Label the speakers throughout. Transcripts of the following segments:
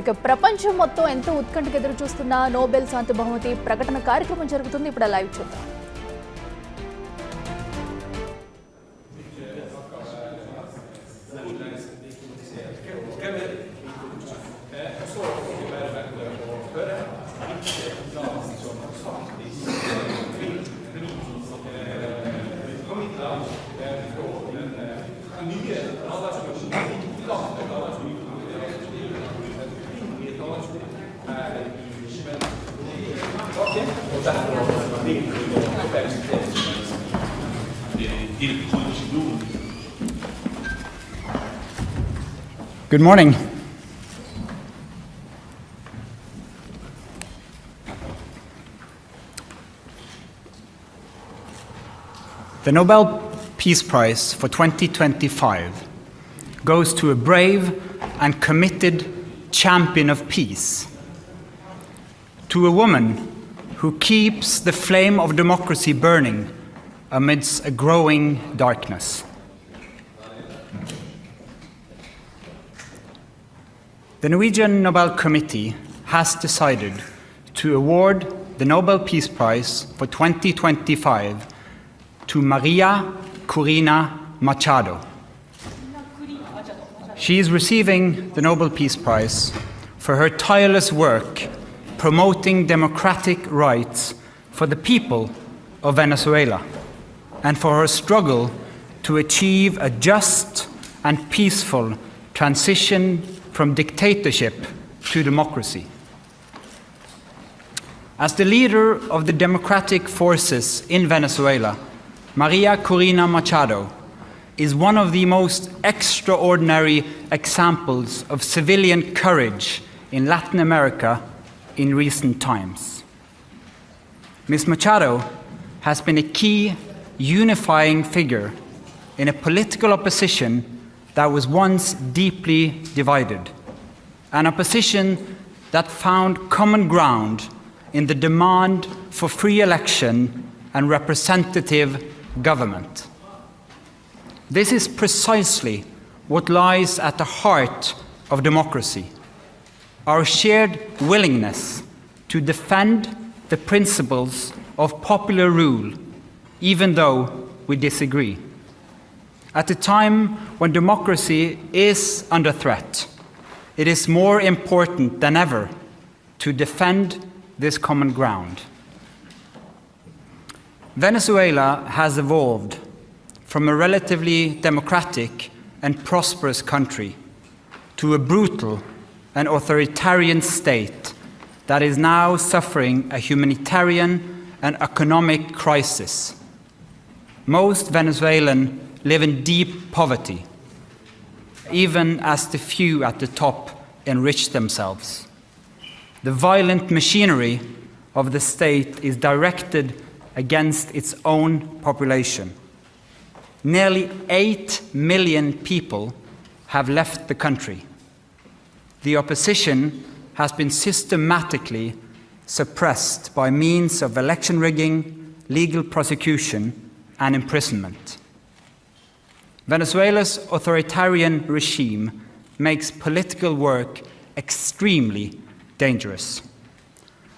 Speaker 1: ఇక ప్రపంచం మొత్తం ఎంతో ఉత్కంఠగా ఎదురు చూస్తున్న నోబెల్ శాంతి బహుమతి ప్రకటన కార్యక్రమం జరుగుతుంది. ఇప్పుడు లైవ్ చూద్దాం.
Speaker 2: Good morning. The Nobel Peace Prize for 2025 goes to a brave and committed champion of peace, to a woman who keeps the flame of democracy burning amidst a growing darkness. The Norwegian Nobel Committee has decided to award the Nobel Peace Prize for 2025 to Maria Corina Machado. She is receiving the Nobel Peace Prize for her tireless work promoting democratic rights for the people of Venezuela and for her struggle to achieve a just and peaceful transition from dictatorship to democracy. As the leader of the democratic forces in Venezuela, Maria Corina Machado is one of the most extraordinary examples of civilian courage in Latin America in recent times. Ms. Machado has been a key unifying figure in a political opposition that was once deeply divided, an opposition that found common ground in the demand for free election and representative government. This is precisely what lies at the heart of democracy, our shared willingness to defend the principles of popular rule, even though we disagree. At a time when democracy is under threat, it is more important than ever to defend this common ground. Venezuela has evolved from a relatively democratic and prosperous country to a brutal and authoritarian state that is now suffering a humanitarian and economic crisis. Most Venezuelans live in deep poverty, even as the few at the top enrich themselves. The violent machinery of the state is directed against its own population. Nearly 8 million people have left the country. The opposition has been systematically suppressed by means of election rigging, legal prosecution, and imprisonment. Venezuela's authoritarian regime makes political work extremely dangerous.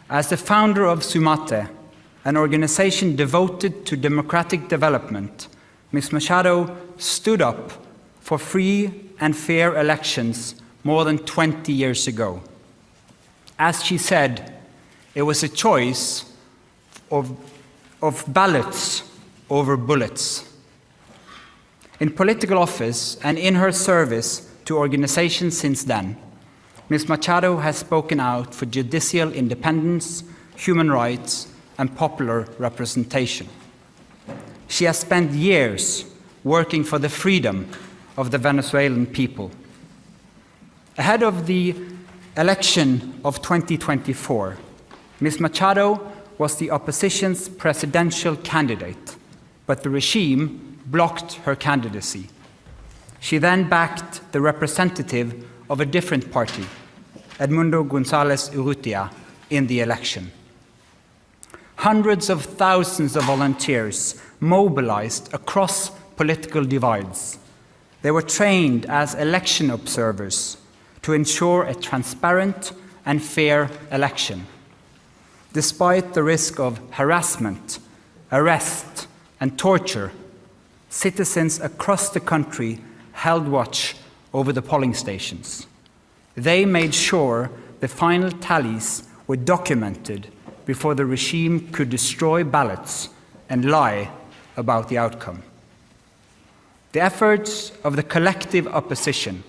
Speaker 2: As the founder of Sumate, an organization devoted to democratic development, Ms. Machado stood up for free and fair elections more than 20 years ago. As she said, it was a choice of ballots over bullets. In political office and in her service to organizations since then, Ms. Machado has spoken out for judicial independence, human rights, and popular representation. She has spent years working for the freedom of the Venezuelan people. Ahead of the election of 2024, Ms. Machado was the opposition's presidential candidate, but the regime blocked her candidacy. She then backed the representative of a different party, Edmundo González Urrutia, in the election. Hundreds of thousands of volunteers mobilized across political divides. They were trained as election observers to ensure a transparent and fair election. Despite the risk of harassment, arrest, and torture, citizens across the country held watch over the polling stations. They made sure the final tallies were documented before the regime could destroy ballots and lie about the outcome. The efforts of the collective opposition,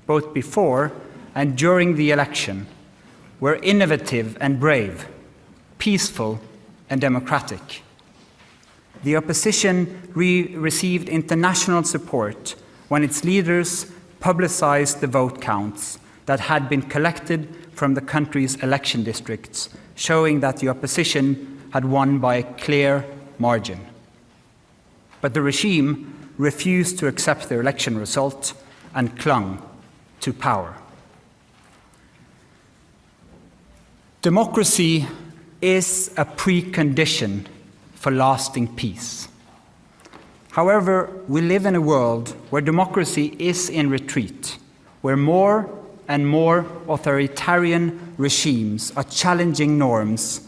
Speaker 2: both before and during the election, were innovative and brave, peaceful and democratic. The opposition received international support when its leaders publicized the vote counts that had been collected from the country's election districts, showing that the opposition had won by a clear margin. But the regime refused to accept the election result and clung to power. Democracy is a precondition for lasting peace. However, we live in a world where democracy is in retreat, where more and more authoritarian regimes are challenging norms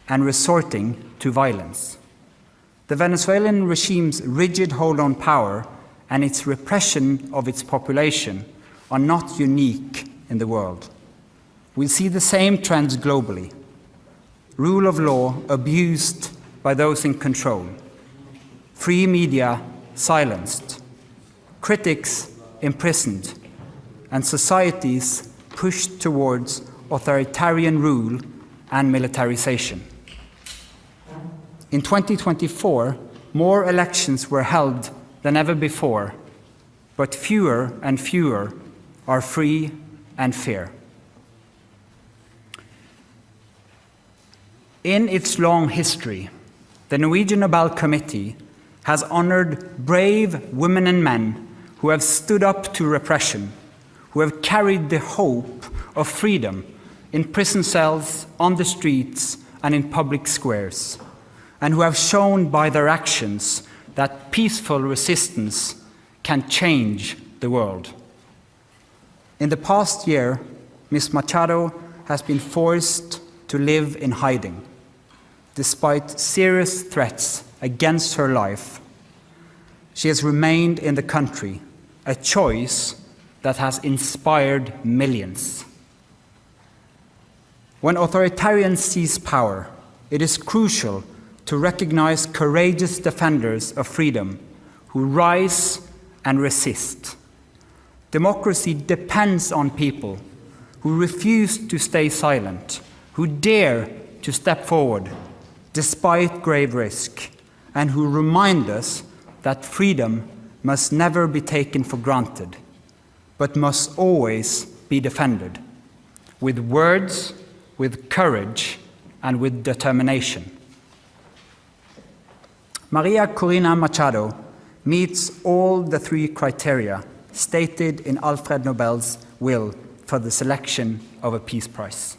Speaker 2: and resorting to violence. The Venezuelan regime's rigid hold on power and its repression of its population are not unique in the world. We see the same trends globally. Rule of law abused by those in control, free media silenced, critics imprisoned, and societies pushed towards authoritarian rule and militarization. In 2024, more elections were held than ever before, but fewer and fewer are free and fair. In its long history, the Norwegian Nobel Committee has honored brave women and men who have stood up to repression, who have carried the hope of freedom in prison cells, on the streets, and in public squares, and who have shown by their actions that peaceful resistance can change the world. In the past year, Ms. Machado has been forced to live in hiding. Despite serious threats against her life, she has remained in the country, a choice that has inspired millions. When authoritarians seize power, it is crucial to recognize courageous defenders of freedom who rise and resist. Democracy depends on people who refuse to stay silent, who dare to step forward despite grave risk, and who remind us that freedom must never be taken for granted, but must always be defended, with words, with courage, and with determination. Maria Corina Machado meets all the three criteria stated in Alfred Nobel's will for the selection of a Peace Prize.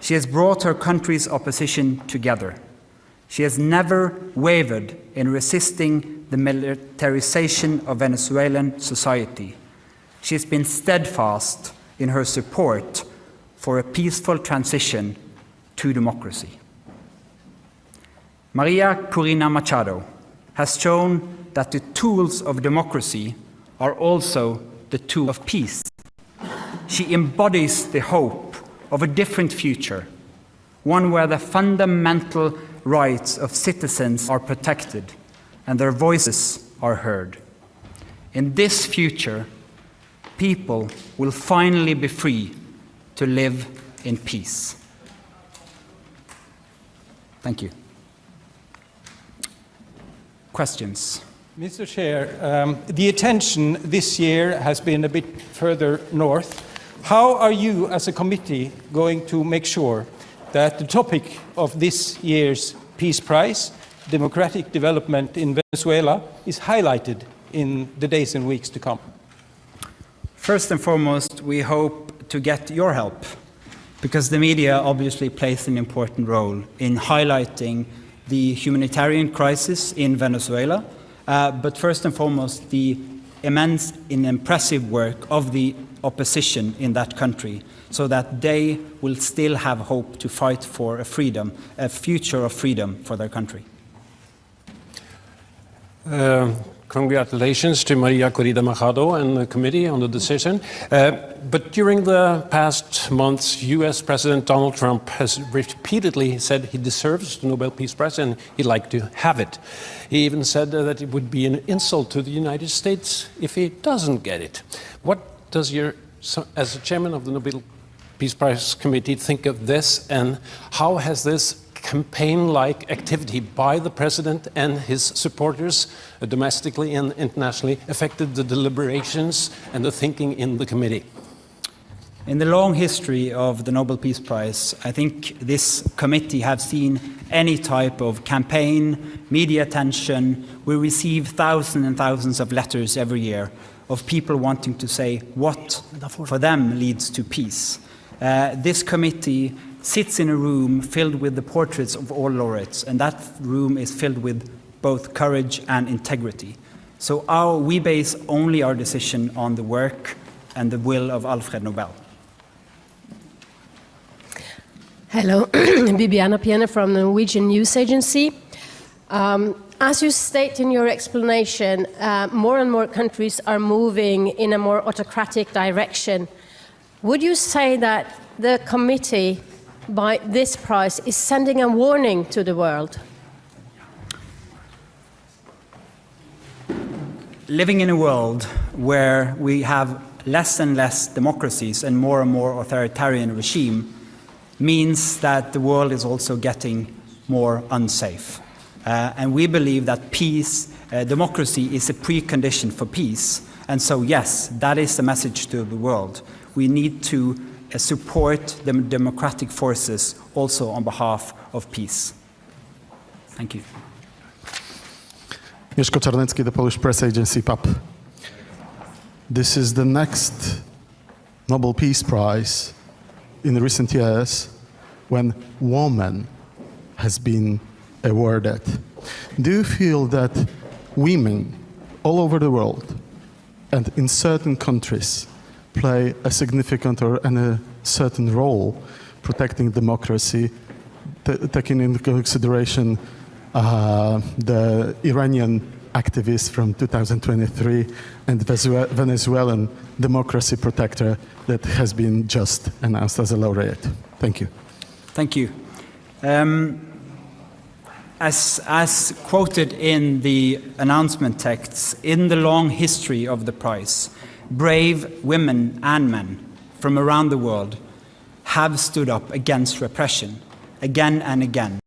Speaker 2: She has brought her country's opposition together. She has never wavered in resisting the militarization of Venezuelan society. She has been steadfast in her support for a peaceful transition to democracy. Maria Corina Machado has shown that the tools of democracy are also the tool of peace. She embodies the hope of a different future, one where the fundamental rights of citizens are protected and their voices are heard. In this future, people will finally be free to live in peace. Thank you. Questions?
Speaker 3: Mr. Chair, the attention this year has been a bit further north. How are you as a committee going to make sure that the topic of this year's Peace Prize, democratic development in Venezuela, is highlighted in the days and weeks to come?
Speaker 2: First and foremost, we hope to get your help, because the media obviously plays an important role in highlighting the humanitarian crisis in Venezuela, but first and foremost, the immense and impressive work of the opposition in that country, so that they will still have hope to fight for a future of freedom for their country.
Speaker 4: Congratulations to Maria Corina Machado and the committee on the decision. But during the past months, US President Donald Trump has repeatedly said he deserves the Nobel Peace Prize and he'd like to have it. He even said that it would be an insult to the United States if he doesn't get it. What does as the chairman of the Nobel Peace Prize Committee, think of this, and how has this campaign-like activity by the president and his supporters, domestically and internationally, affected the deliberations and the thinking in the committee?
Speaker 2: In the long history of the Nobel Peace Prize, I think this committee have seen any type of campaign, media attention. We receive thousands and thousands of letters every year of people wanting to say what for them leads to peace. This committee sits in a room filled with the portraits of all laureates, and that room is filled with both courage and integrity. So we base only our decision on the work and the will of Alfred Nobel.
Speaker 5: Hello, Bibiana Piena from the Norwegian News Agency. As you state in your explanation, more and more countries are moving in a more autocratic direction. Would you say that the committee, by this prize, is sending a warning to the world?
Speaker 2: Living in a world where we have less and less democracies and more authoritarian regime means that the world is also getting more unsafe. And we believe that peace, democracy is a precondition for peace. And so, yes, that is the message to the world. We need to support the democratic forces also on behalf of peace. Thank you.
Speaker 6: Mieszko Czarnecki, the Polish press agency, PAP. This is the next Nobel Peace Prize in recent years when woman has been awarded. Do you feel that women all over the world and in certain countries play a significant and a certain role protecting democracy, taking into consideration the Iranian activist from 2023 and Venezuelan democracy protector that has been just announced as a laureate? Thank you.
Speaker 2: Thank you. As quoted in the announcement texts, in the long history of the prize, brave women and men from around the world have stood up against repression again and again.